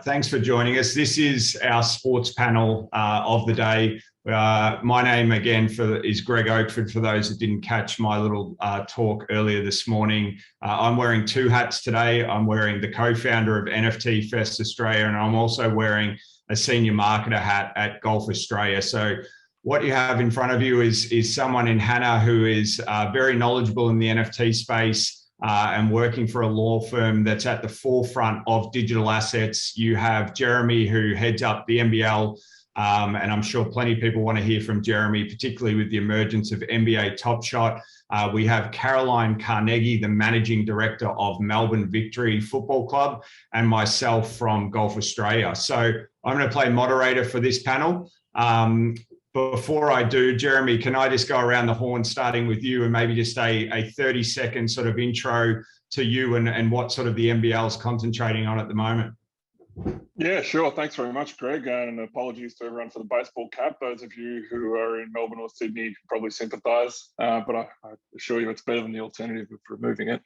Thanks for joining us. This is our sports panel of the day. My name again is Greg Oakford, for those that didn't catch my little talk earlier this morning. I'm wearing two hats today. I'm wearing the co-founder of NFT Fest Australia, and I'm also wearing a senior marketer hat at Golf Australia. So what you have in front of you is someone in Hannah who is very knowledgeable in the NFT space, and working for a law firm that's at the forefront of digital assets. You have Jeremy, who heads up the NBL, and I'm sure plenty of people want to hear from Jeremy, particularly with the emergence of NBA Top Shot. We have Caroline Carnegie, the managing director of Melbourne Victory Football Club, and myself from Golf Australia. So I'm going to play moderator for this panel. Before I do, Jeremy, can I just go around the horn, starting with you, and maybe just a 30-second sort of intro to you and what sort of the NBL is concentrating on at the moment? Yeah, sure. Thanks very much, Greg, and apologies to everyone for the baseball cap. Those of you who are in Melbourne or Sydney probably sympathise, but I assure you it's better than the alternative of removing it.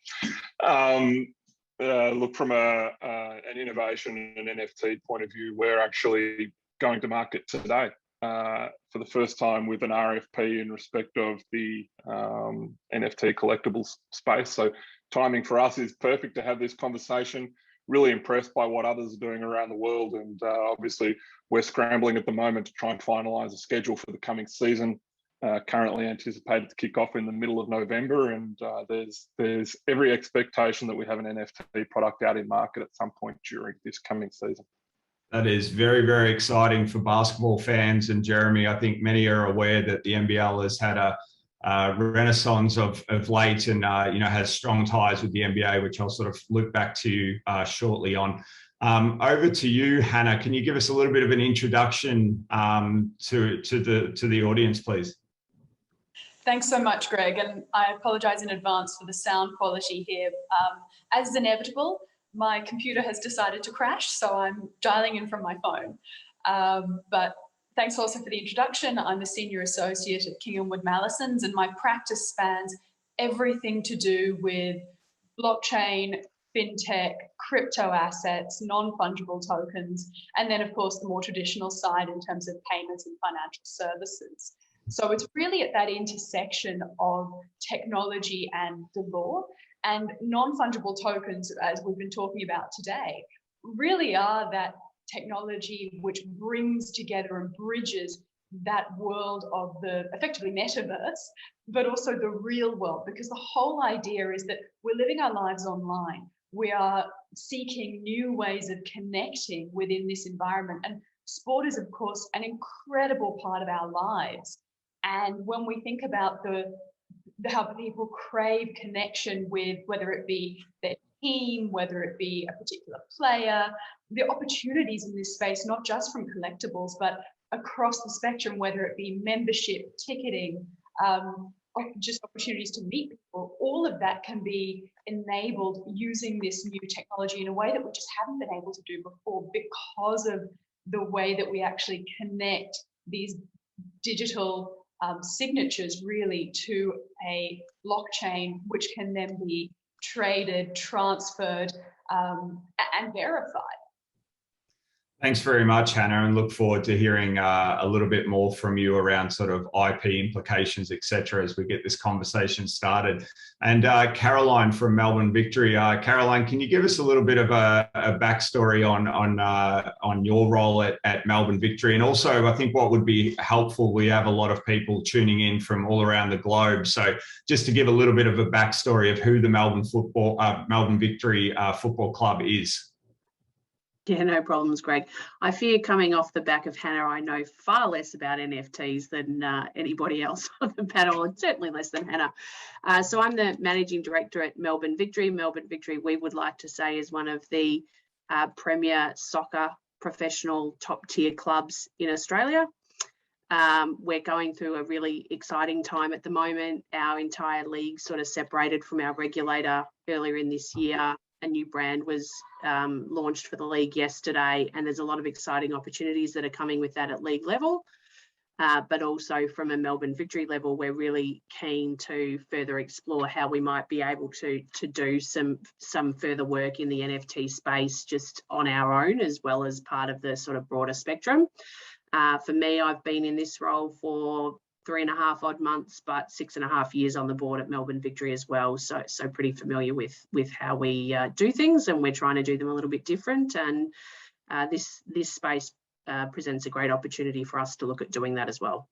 Look, from an innovation and an NFT point of view, we're actually going to market today for the first time with an RFP in respect of the NFT collectibles space. So timing for us is perfect to have this conversation. Really impressed by what others are doing around the world, and obviously we're scrambling at the moment to try and finalise a schedule for the coming season. Currently anticipated to kick off in the middle of November, and there's every expectation that we have an NFT product out in market at some point during this coming season. That is very, very exciting for basketball fans. And Jeremy, I think many are aware that the NBL has had a renaissance of late, and has strong ties with the NBA, which I'll sort of loop back to you shortly on. Over to you, Hannah. Can you give us a little bit of an introduction to the audience, please? Thanks so much, Greg, and I apologise in advance for the sound quality here. As is inevitable, my computer has decided to crash, so I'm dialing in from my phone. But thanks also for the introduction. I'm a senior associate at Mallesons, and my practice spans everything to do with blockchain, fintech, crypto assets, non-fungible tokens, and then of course the more traditional side in terms of payments and financial services. So it's really at that intersection of technology and the law. And non-fungible tokens, as we've been talking about today, really are that technology which brings together and bridges that world of the effectively metaverse, but also the real world, because the whole idea is that we're living our lives online. We are seeking new ways of connecting within this environment. And sport is, of course, an incredible part of our lives. And when we think about how people crave connection with, whether it be their team, whether it be a particular player, the opportunities in this space, not just from collectibles, but across the spectrum, whether it be membership, ticketing, just opportunities to meet people, all of that can be enabled using this new technology in a way that we just haven't been able to do before, because of the way that we actually connect these digital signatures really to a blockchain, which can then be traded, transferred, and verified. Thanks very much, Hannah, and look forward to hearing a little bit more from you around sort of IP implications, etc., as we get this conversation started. And Caroline from Melbourne Victory. Caroline, can you give us a little bit of a backstory on your role at Melbourne Victory? And also, I think what would be helpful, we have a lot of people tuning in from all around the globe. So just to give a little bit of a backstory of who the Melbourne Victory Football Club is. Yeah, no problems, Greg. I fear coming off the back of Hannah, I know far less about NFTs than anybody else on the panel, and certainly less than Hannah. So I'm the Managing Director at Melbourne Victory. Melbourne Victory, we would like to say, is one of the premier soccer professional top-tier clubs in Australia. We're going through a really exciting time at the moment. Our entire league sort of separated from our regulator earlier in this year. A new brand was launched for the league yesterday, and there's a lot of exciting opportunities that are coming with that at league level. but also from a Melbourne Victory level, we're really keen to further explore how we might be able to do some further work in the NFT space just on our own, as well as part of the sort of broader spectrum. For me, I've been in this role for 3.5 odd months, but 6.5 years on the board at Melbourne Victory as well. So pretty familiar with how we do things, and we're trying to do them a little bit different. And this space presents a great opportunity for us to look at doing that as well.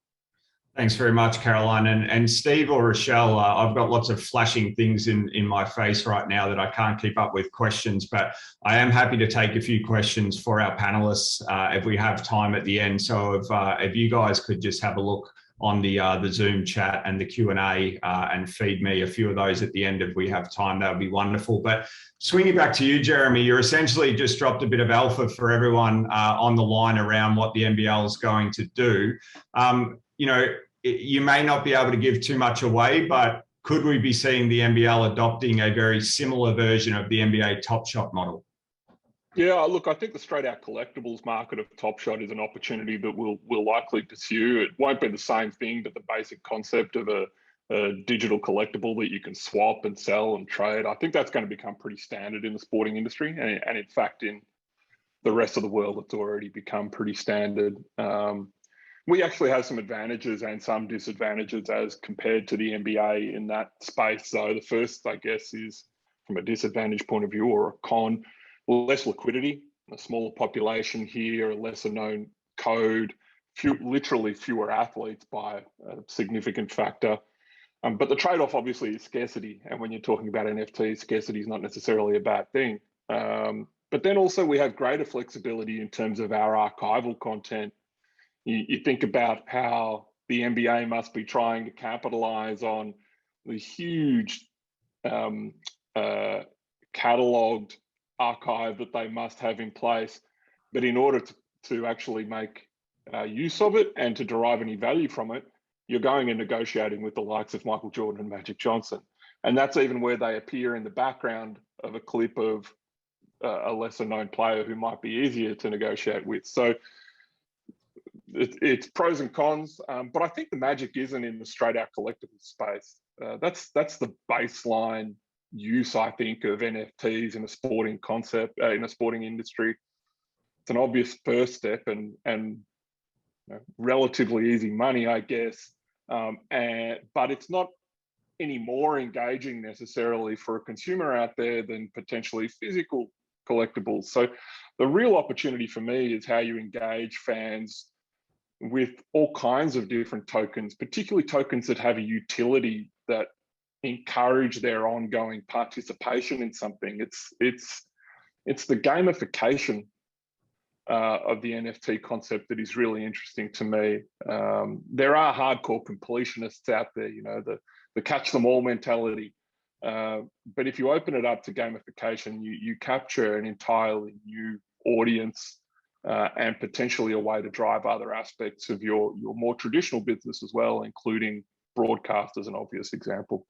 Thanks very much, Caroline. And Steve or Rochelle, I've got lots of flashing things in my face right now that I can't keep up with questions, but I am happy to take a few questions for our panelists if we have time at the end. So if you guys could just have a look on the Zoom chat and the Q&A and feed me a few of those at the end if we have time, that would be wonderful. But swinging back to you, Jeremy, you're essentially just dropped a bit of alpha for everyone on the line around what the NBL is going to do. You know, you may not be able to give too much away, but could we be seeing the NBL adopting a very similar version of the NBA Top Shot model? Yeah, look, I think the straight-out collectibles market of Top Shot is an opportunity that we'll likely pursue. It won't be the same thing, but the basic concept of a digital collectible that you can swap and sell and trade, I think that's going to become pretty standard in the sporting industry. And in fact, in the rest of the world, it's already become pretty standard. We actually have some advantages and some disadvantages as compared to the NBA in that space. So the first, I guess, is from a disadvantage point of view or a con, less liquidity, a smaller population here, a lesser known code, literally fewer athletes by a significant factor. But the trade-off obviously is scarcity. And when you're talking about NFTs, scarcity is not necessarily a bad thing. But then also we have greater flexibility in terms of our archival content. You think about how the NBA must be trying to capitalize on the huge cataloged archive that they must have in place. But in order to actually make use of it and to derive any value from it, you're going and negotiating with the likes of Michael Jordan and Magic Johnson. And that's even where they appear in the background of a clip of a lesser known player who might be easier to negotiate with. So it's pros and cons, but I think the magic isn't in the straight out collectible space. That's the baseline use, I think, of NFTs in a sporting concept, in a sporting industry. It's an obvious first step and you know, relatively easy money, I guess. But it's not any more engaging necessarily for a consumer out there than potentially physical collectibles. So the real opportunity for me is how you engage fans with all kinds of different tokens, particularly tokens that have a utility that encourage their ongoing participation in something. It's the gamification of the NFT concept that is really interesting to me. There are hardcore completionists out there, you know, the catch them all mentality. But if you open it up to gamification, you capture an entirely new audience and potentially a way to drive other aspects of your more traditional business as well, including broadcast as an obvious example.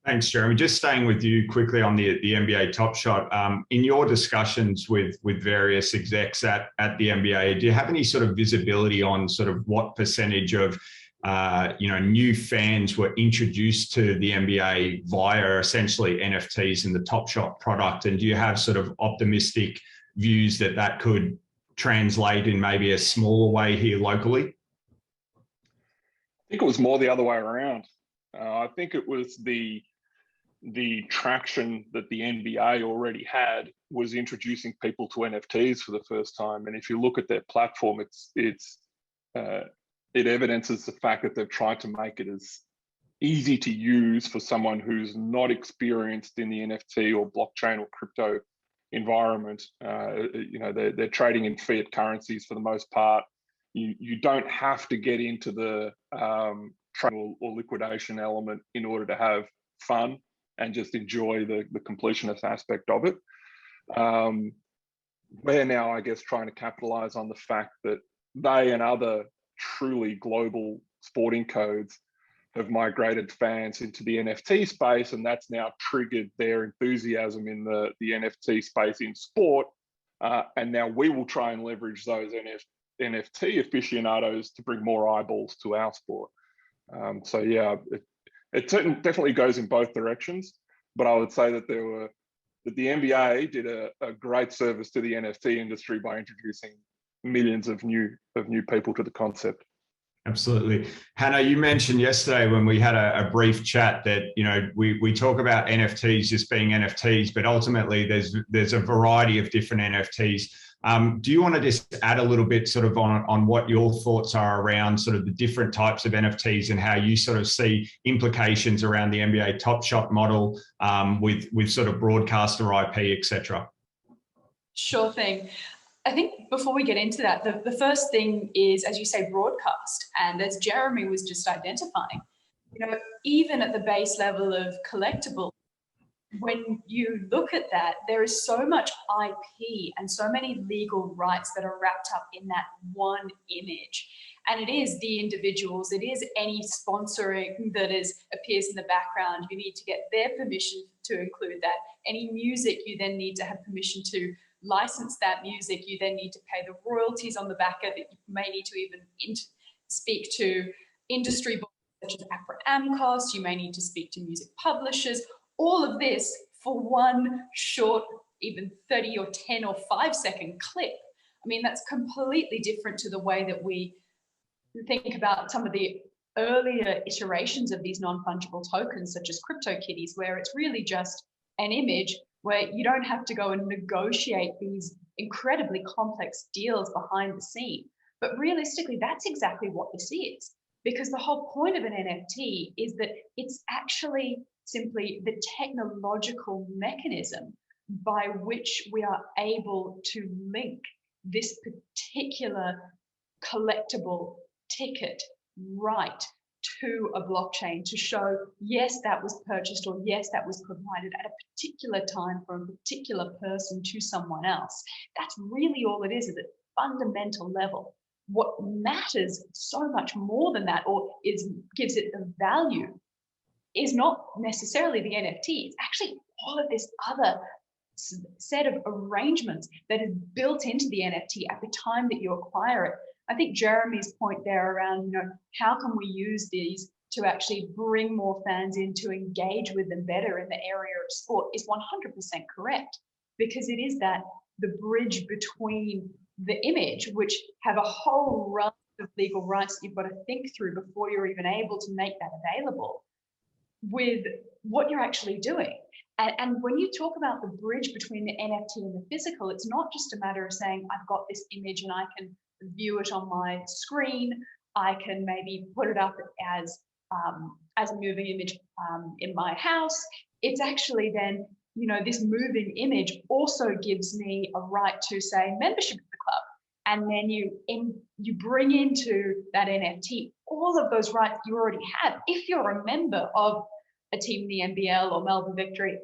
Thanks, Jeremy. Just staying with you quickly on the NBA Top Shot. In your discussions with various execs at the NBA, do you have any sort of visibility on sort of what percentage of new fans were introduced to the NBA via essentially NFTs and the Top Shot product? And do you have sort of optimistic views that could translate in maybe a smaller way here locally? I think it was more the other way around. I think it was the traction that the NBA already had was introducing people to NFTs for the first time. And if you look at their platform, it evidences the fact that they've tried to make it as easy to use for someone who's not experienced in the NFT or blockchain or crypto environment. They're trading in fiat currencies for the most part. You don't have to get into the trade or liquidation element in order to have fun and just enjoy the completionist aspect of it. We're now, I guess, trying to capitalize on the fact that they and other truly global sporting codes have migrated fans into the NFT space, and that's now triggered their enthusiasm in the NFT space in sport. And now we will try and leverage those NFT aficionados to bring more eyeballs to our sport. So yeah, it definitely goes in both directions, but I would say that the NBA did a great service to the NFT industry by introducing millions of new people to the concept. Absolutely. Hannah, you mentioned yesterday when we had a brief chat that, you know, we talk about NFTs just being NFTs, but ultimately there's a variety of different NFTs. Do you want to just add a little bit sort of on what your thoughts are around sort of the different types of NFTs and how you sort of see implications around the NBA Top Shot model with sort of broadcaster IP, et cetera? Sure thing. I think before we get into that, the first thing is, as you say, broadcast. And as Jeremy was just identifying, you know, even at the base level of collectible, when you look at that, there is so much IP and so many legal rights that are wrapped up in that one image. And it is the individuals, it is any sponsoring that appears in the background. You need to get their permission to include that. Any music, you then need to have permission to license that music. You then need to pay the royalties on the back of it. You may need to even speak to industry bodies such as APRA-AMCOS. You may need to speak to music publishers. All of this for one short, even 30 or 10 or 5 second clip. I mean, that's completely different to the way that we think about some of the earlier iterations of these non-fungible tokens, such as CryptoKitties, where it's really just an image where you don't have to go and negotiate these incredibly complex deals behind the scene. But realistically, that's exactly what this is, because the whole point of an NFT is that it's actually simply the technological mechanism by which we are able to link this particular collectible ticket right to a blockchain to show, yes, that was purchased, or yes, that was provided at a particular time for a particular person to someone else. That's really all it is at a fundamental level. What matters so much more than that, or gives it the value, is not necessarily the NFT. It's actually all of this other set of arrangements that is built into the NFT at the time that you acquire it. I think Jeremy's point there around, you know, how can we use these to actually bring more fans in, to engage with them better in the area of sport is 100% correct, because it is that the bridge between the image, which have a whole raft of legal rights that you've got to think through before you're even able to make that available, with what you're actually doing. And when you talk about the bridge between the NFT and the physical, it's not just a matter of saying, I've got this image and I can view it on my screen. I can maybe put it up as a moving image in my house. It's actually then, you know, this moving image also gives me a right to, say, membership of the club. And then you bring into that NFT all of those rights you already have if you're a member of a team in the NBL or Melbourne Victory.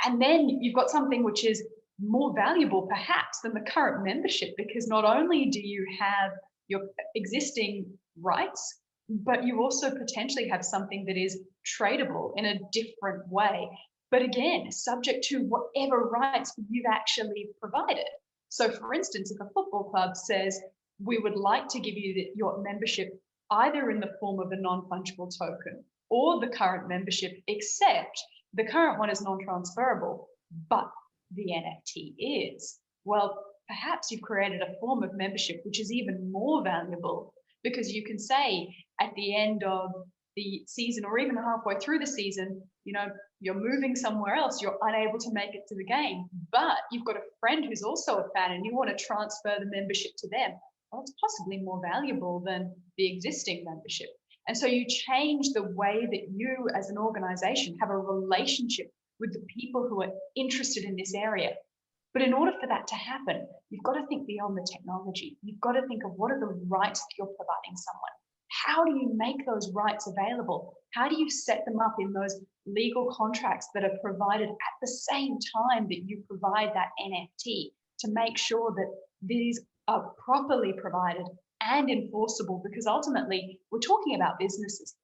And then you've got something which is more valuable perhaps than the current membership, because not only do you have your existing rights, but you also potentially have something that is tradable in a different way. But again, subject to whatever rights you've actually provided. So for instance, if a football club says, we would like to give you your membership either in the form of a non-fungible token or the current membership, except the current one is non-transferable, but the NFT is, well, perhaps you've created a form of membership which is even more valuable, because you can say at the end of the season or even halfway through the season, you know, you're moving somewhere else, you're unable to make it to the game, but you've got a friend who's also a fan and you want to transfer the membership to them. Well, it's possibly more valuable than the existing membership. And so you change the way that you as an organization have a relationship with the people who are interested in this area. But in order for that to happen, you've got to think beyond the technology. You've got to think of what are the rights that you're providing someone. How do you make those rights available? How do you set them up in those legal contracts that are provided at the same time that you provide that NFT, to make sure that these are properly provided and enforceable? Because ultimately, we're talking about businesses.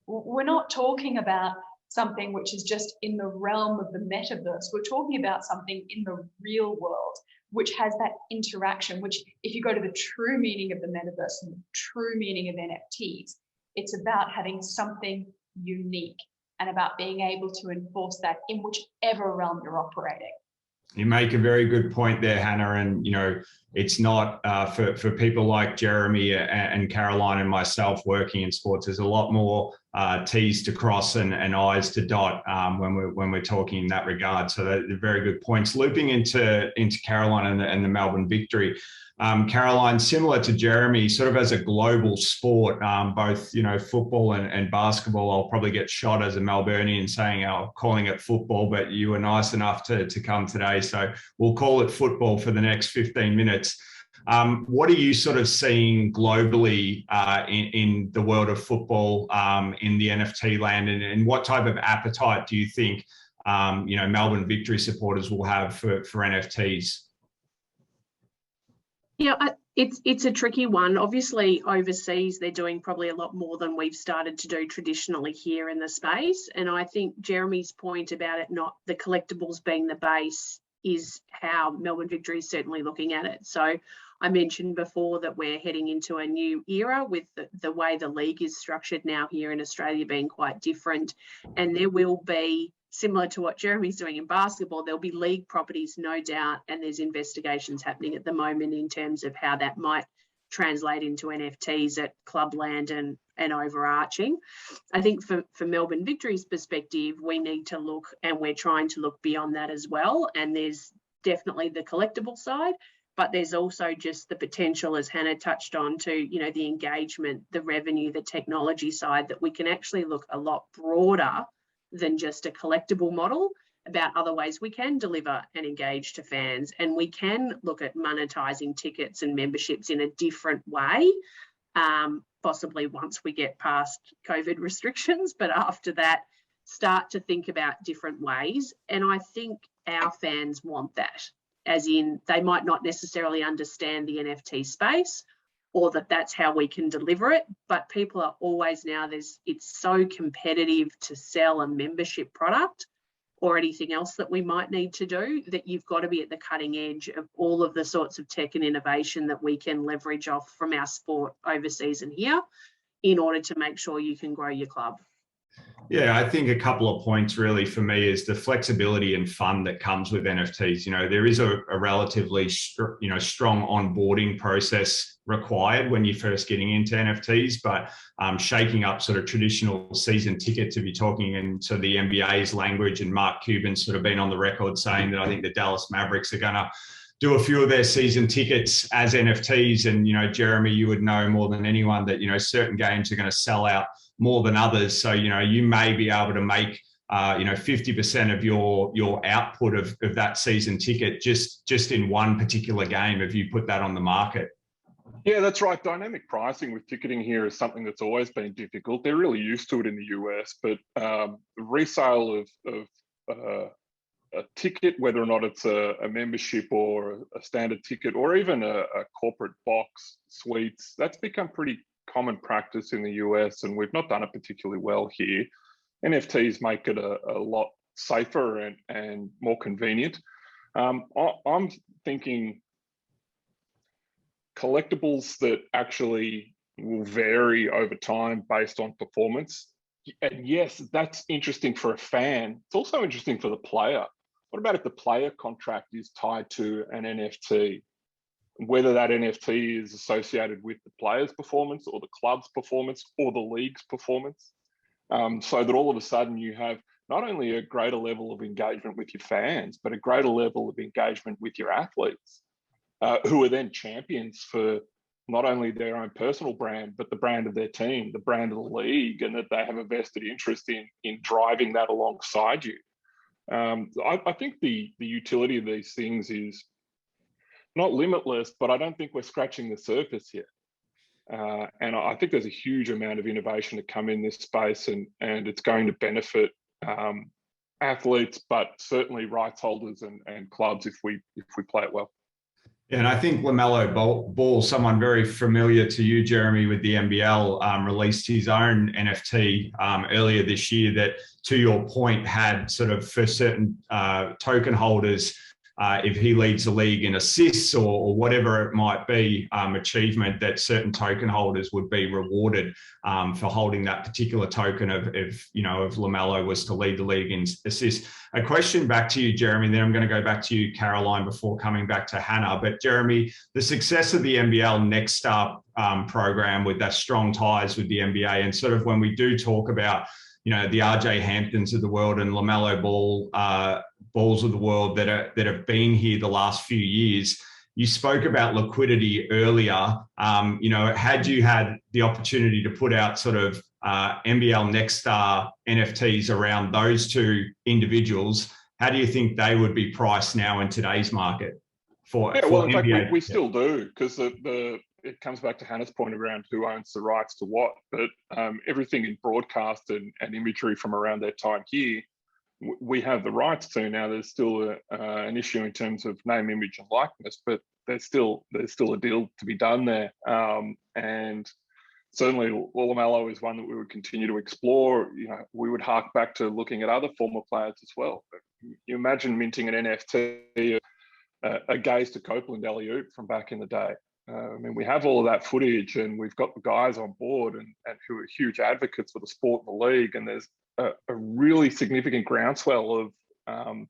We're not talking about something which is just in the realm of the metaverse. We're talking about something in the real world which has that interaction, which if you go to the true meaning of the metaverse and the true meaning of NFTs, it's about having something unique and about being able to enforce that in whichever realm you're operating. You make a very good point there, Hannah. And, it's not for people like Jeremy and Caroline and myself working in sports, there's a lot more T's to cross and I's to dot when we're talking in that regard. So they're very good points. Looping into Caroline and the Melbourne Victory. Caroline, similar to Jeremy, sort of as a global sport, both, football and basketball, I'll probably get shot as a Melburnian saying, calling it football, but you were nice enough to come today. So we'll call it football for the next 15 minutes. What are you sort of seeing globally in the world of football, in the NFT land, and what type of appetite do you think, Melbourne Victory supporters will have for NFTs? Yeah, it's a tricky one. Obviously, overseas, they're doing probably a lot more than we've started to do traditionally here in the space. And I think Jeremy's point about it not the collectibles being the base is how Melbourne Victory is certainly looking at it. So I mentioned before that we're heading into a new era with the way the league is structured now here in Australia being quite different. And there will be, similar to what Jeremy's doing in basketball, there'll be league properties, no doubt, and there's investigations happening at the moment in terms of how that might translate into NFTs at clubland and overarching. I think for Melbourne Victory's perspective, we need to look, and we're trying to look beyond that as well. And there's definitely the collectible side, but there's also just the potential, as Hannah touched on, to, the engagement, the revenue, the technology side, that we can actually look a lot broader than just a collectible model about other ways we can deliver and engage to fans. And we can look at monetizing tickets and memberships in a different way, possibly once we get past COVID restrictions, but after that, start to think about different ways. And I think our fans want that, as in they might not necessarily understand the NFT space, or that's how we can deliver it. But people are always now, it's so competitive to sell a membership product or anything else that we might need to do, that you've got to be at the cutting edge of all of the sorts of tech and innovation that we can leverage off from our sport overseas and here in order to make sure you can grow your club. Yeah, I think a couple of points really for me is the flexibility and fun that comes with NFTs. There is a relatively strong onboarding process required when you're first getting into NFTs, but shaking up sort of traditional season tickets, if you're talking in sort of the NBA's language, and Mark Cuban's sort of been on the record saying that I think the Dallas Mavericks are going to do a few of their season tickets as NFTs. And, Jeremy, you would know more than anyone that, certain games are going to sell out more than others. So, you may be able to make, 50% of your output of that season ticket just in one particular game if you put that on the market. Yeah, that's right. Dynamic pricing with ticketing here is something that's always been difficult. They're really used to it in the US, but the resale of a ticket, whether or not it's a membership or a standard ticket, or even a corporate box suites, that's become pretty common practice in the US, and we've not done it particularly well here. NFTs make it a lot safer and more convenient. I'm thinking collectibles that actually will vary over time based on performance. And yes, that's interesting for a fan. It's also interesting for the player. What about if the player contract is tied to an NFT? Whether that NFT is associated with the player's performance or the club's performance or the league's performance, so that all of a sudden you have not only a greater level of engagement with your fans, but a greater level of engagement with your athletes, who are then champions for not only their own personal brand, but the brand of their team, the brand of the league, and that they have a vested interest in driving that alongside you. I think the utility of these things is not limitless, but I don't think we're scratching the surface yet. And I think there's a huge amount of innovation to come in this space, and it's going to benefit athletes, but certainly rights holders and clubs if we play it well. Yeah, and I think LaMelo Ball, someone very familiar to you, Jeremy, with the NBL, released his own NFT earlier this year that, to your point, had sort of for certain token holders if he leads the league in assists or whatever it might be, achievement, that certain token holders would be rewarded for holding that particular token of LaMelo was to lead the league in assists. A question back to you, Jeremy, then I'm going to go back to you, Caroline, before coming back to Hannah. But Jeremy, the success of the NBL Next Star program with that strong ties with the NBA, and sort of when we do talk about, the RJ Hamptons of the world and LaMelo Balls of the world that have been here the last few years, you spoke about liquidity earlier. Had you had the opportunity to put out sort of NBL Next Star NFTs around those two individuals, how do you think they would be priced now in today's market? In fact, we still do, because it comes back to Hannah's point around who owns the rights to what. But everything in broadcast and imagery from around that time here, we have the rights to. Now there's still an issue in terms of name, image, and likeness, but there's still a deal to be done there. And certainly LaMelo is one that we would continue to explore. We would hark back to looking at other former players as well. But you imagine minting an NFT, a gaze to Copeland alley-oop from back in the day. We have all of that footage, and we've got the guys on board and who are huge advocates for the sport and the league. And there's a really significant groundswell of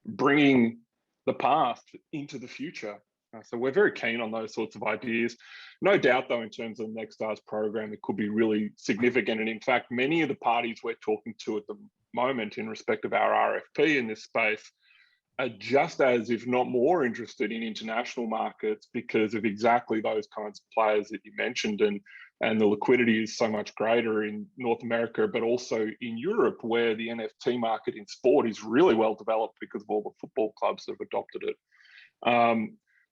bringing the past into the future. So we're very keen on those sorts of ideas. No doubt, though, in terms of Next Star's program, it could be really significant. And in fact, many of the parties we're talking to at the moment in respect of our RFP in this space are just as, if not more, interested in international markets because of exactly those kinds of players that you mentioned. And the liquidity is so much greater in North America, but also in Europe, where the NFT market in sport is really well developed because of all the football clubs that have adopted it.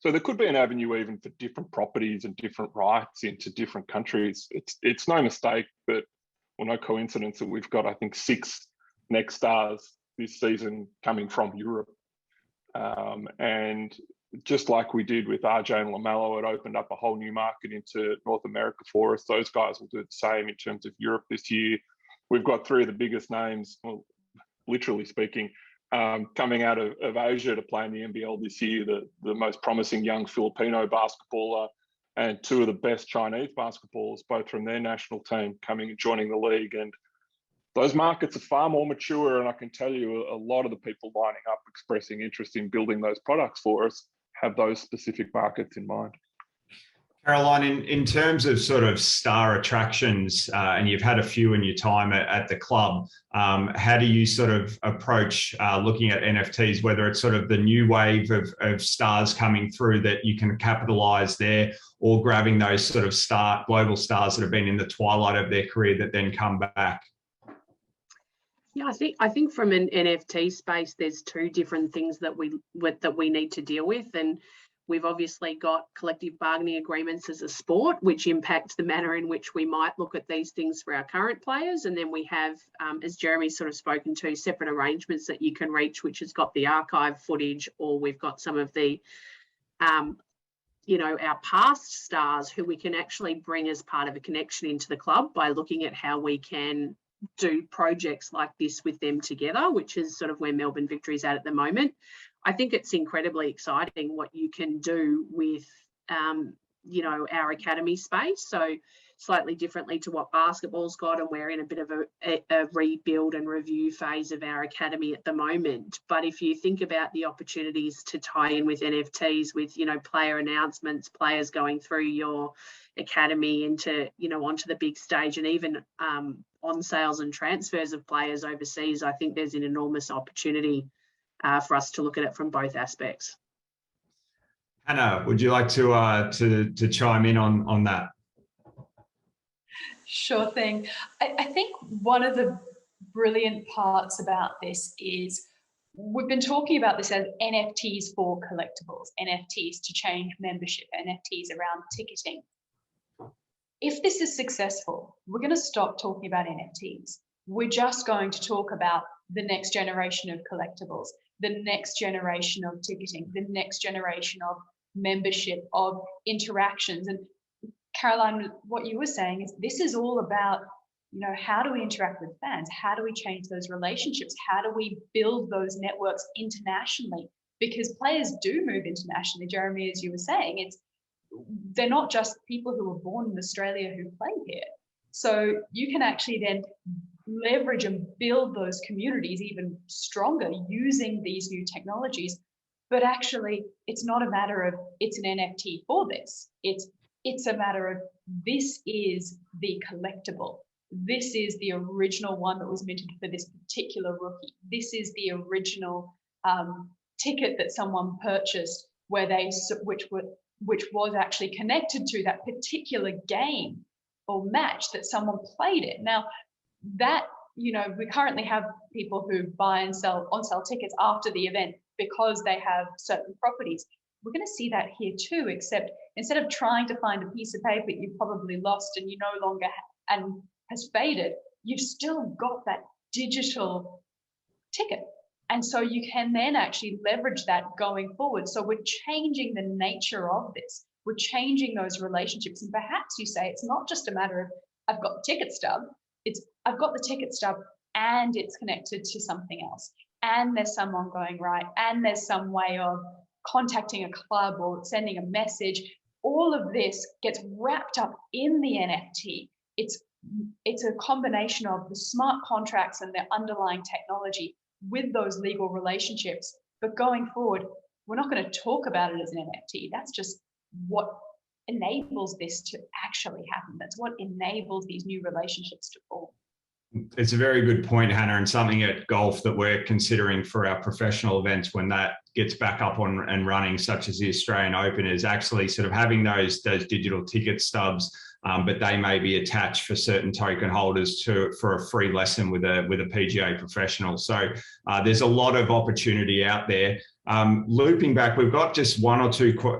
So there could be an avenue even for different properties and different rights into different countries. It's no mistake that, or no coincidence that we've got, I think, 6 Next Stars this season coming from Europe. And just like we did with RJ and LaMelo, it opened up a whole new market into North America for us. Those guys will do the same in terms of Europe this year. We've got 3 of the biggest names, well, literally speaking, coming out of Asia to play in the NBL this year, the most promising young Filipino basketballer and 2 of the best Chinese basketballers, both from their national team, coming and joining the league. And those markets are far more mature, and I can tell you a lot of the people lining up expressing interest in building those products for us have those specific markets in mind. Caroline, in terms of sort of star attractions, and you've had a few in your time at the club, how do you sort of approach looking at NFTs, whether it's sort of the new wave of stars coming through that you can capitalize there, or grabbing those sort of global stars that have been in the twilight of their career that then come back? Yeah, I think from an NFT space, there's 2 different things that we need to deal with, and we've obviously got collective bargaining agreements as a sport, which impacts the manner in which we might look at these things for our current players, and then we have, as Jeremy's sort of spoken to, separate arrangements that you can reach, which has got the archive footage, or we've got some of the our past stars who we can actually bring as part of a connection into the club by looking at how we can do projects like this with them together, which is sort of where Melbourne Victory is at the moment. I think it's incredibly exciting what you can do with, our academy space. So slightly differently to what basketball's got, and we're in a bit of a rebuild and review phase of our academy at the moment. But if you think about the opportunities to tie in with NFTs, with, player announcements, players going through your academy into, onto the big stage, and even on sales and transfers of players overseas, I think there's an enormous opportunity for us to look at it from both aspects. Hannah, would you like to chime in on that? Sure thing. I think one of the brilliant parts about this is we've been talking about this as NFTs for collectibles, NFTs to change membership, NFTs around ticketing. If this is successful, we're going to stop talking about NFTs. We're just going to talk about the next generation of collectibles, the next generation of ticketing, the next generation of membership, of interactions. And Caroline, what you were saying is this is all about, how do we interact with fans? How do we change those relationships? How do we build those networks internationally? because players do move internationally. Jeremy, as you were saying, they're not just people who were born in Australia who play here. So you can actually then leverage and build those communities even stronger using these new technologies. But actually, it's not a matter of it's an NFT for this. It's a matter of this is the collectible. This is the original one that was minted for this particular rookie. This is the original ticket that someone purchased which was actually connected to that particular game or match that someone played it. Now, that, we currently have people who buy and sell on-sale tickets after the event because they have certain properties. We're going to see that here too, except instead of trying to find a piece of paper you've probably lost and you no longer and has faded, you've still got that digital ticket. And so you can then actually leverage that going forward. So we're changing the nature of this. We're changing those relationships. And perhaps you say it's not just a matter of I've got the ticket stub. It's I've got the ticket stub and it's connected to something else. And there's someone going right. And there's some way of contacting a club or sending a message. All of this gets wrapped up in the NFT. It's a combination of the smart contracts and the underlying technology with those legal relationships. But going forward, we're not going to talk about it as an NFT. That's just what enables this to actually happen. That's what enables these new relationships to form. It's a very good point, Hannah, and something at golf that we're considering for our professional events when that gets back up on and running, such as the Australian Open, is actually sort of having those digital ticket stubs, but they may be attached for certain token holders for a free lesson with a PGA professional. So there's a lot of opportunity out there. Looping back, we've got just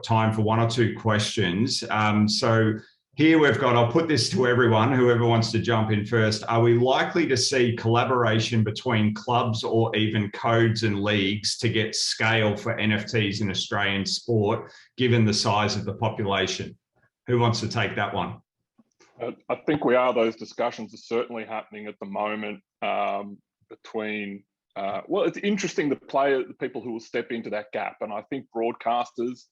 time for one or two questions. So here we've got, I'll put this to everyone, whoever wants to jump in first. Are we likely to see collaboration between clubs or even codes and leagues to get scale for NFTs in Australian sport, given the size of the population? Who wants to take that one? I think we are. Those discussions are certainly happening at the moment between, well, it's interesting, the people who will step into that gap. And I think broadcasters,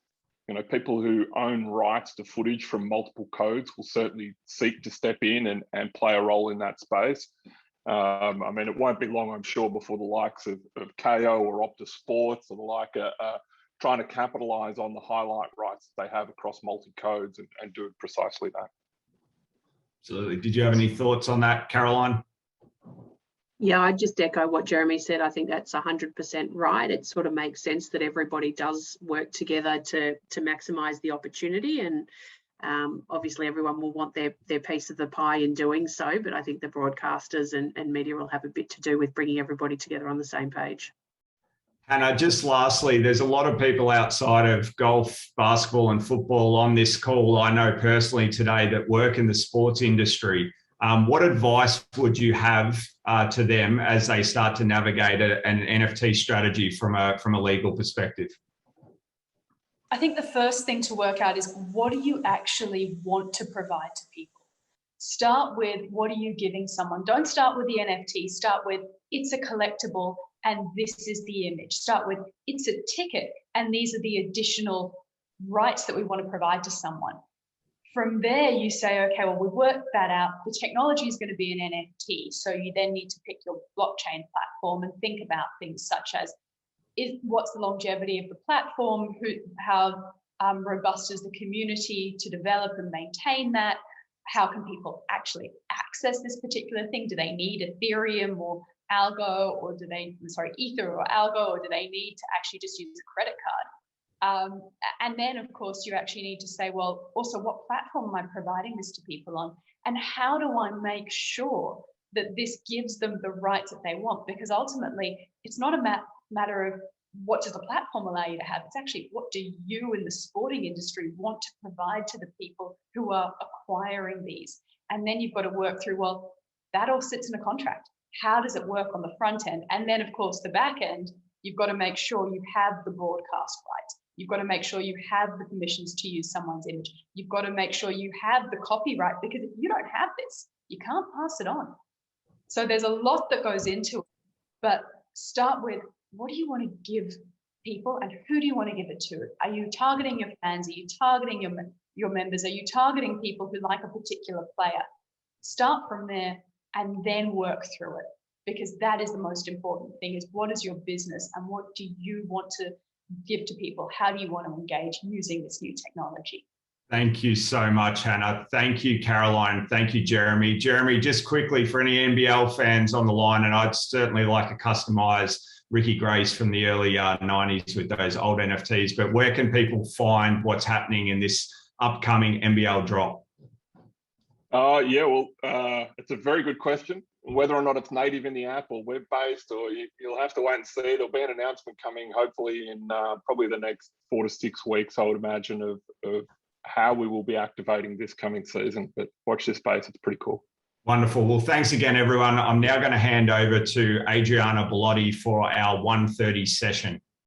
people who own rights to footage from multiple codes will certainly seek to step in and play a role in that space. I mean, it won't be long, I'm sure, before the likes of KO or Optus Sports or the like are trying to capitalize on the highlight rights that they have across multi-codes and do precisely that. Absolutely. Did you have any thoughts on that, Caroline? Yeah, I just echo what Jeremy said. I think that's 100% right. It sort of makes sense that everybody does work together to maximise the opportunity, and obviously everyone will want their piece of the pie in doing so, but I think the broadcasters and media will have a bit to do with bringing everybody together on the same page. Hannah, just lastly, there's a lot of people outside of golf, basketball and football on this call, I know personally today, that work in the sports industry. What advice would you have to them as they start to navigate an NFT strategy from a legal perspective? I think the first thing to work out is, what do you actually want to provide to people? Start with, what are you giving someone? Don't start with the NFT. Start with, it's a collectible and this is the image. Start with, it's a ticket and these are the additional rights that we want to provide to someone. From there, you say, okay, well, we've worked that out. The technology is going to be an NFT. So you then need to pick your blockchain platform and think about things such as, what's the longevity of the platform? How robust is the community to develop and maintain that? How can people actually access this particular thing? Do they need Ethereum or Algo, or Ether or Algo, or do they need to actually just use a credit card? And then, of course, you actually need to say, well, also, what platform am I providing this to people on? And how do I make sure that this gives them the rights that they want? Because ultimately, it's not a matter of what does the platform allow you to have. It's actually, what do you in the sporting industry want to provide to the people who are acquiring these? And then you've got to work through, well, that all sits in a contract. How does it work on the front end? And then, of course, the back end, you've got to make sure you have the broadcast rights. You've got to make sure you have the permissions to use someone's image. You've got to make sure you have the copyright, because if you don't have this, you can't pass it on. So there's a lot that goes into it, but start with, what do you want to give people, and who do you want to give it to? Are you targeting your fans? Are you targeting your members? Are you targeting people who like a particular player? Start from there and then work through it, because that is the most important thing, is what is your business and what do you want to give to people? How do you want to engage using this new technology? Thank you so much, Hannah. Thank you, Caroline. Thank you, Jeremy. Jeremy, just quickly for any NBL fans on the line, and I'd certainly like to customize Ricky Grace from the early 90s with those old NFTs, but where can people find what's happening in this upcoming NBL drop? Yeah, well, it's a very good question. Whether or not it's native in the app or web-based, or you'll have to wait and see. There'll be an announcement coming hopefully in probably the next 4 to 6 weeks, I would imagine, of how we will be activating this coming season. But watch this space, it's pretty cool. Wonderful. Well, thanks again, everyone. I'm now going to hand over to Adriana Bellotti for our 1:30 session.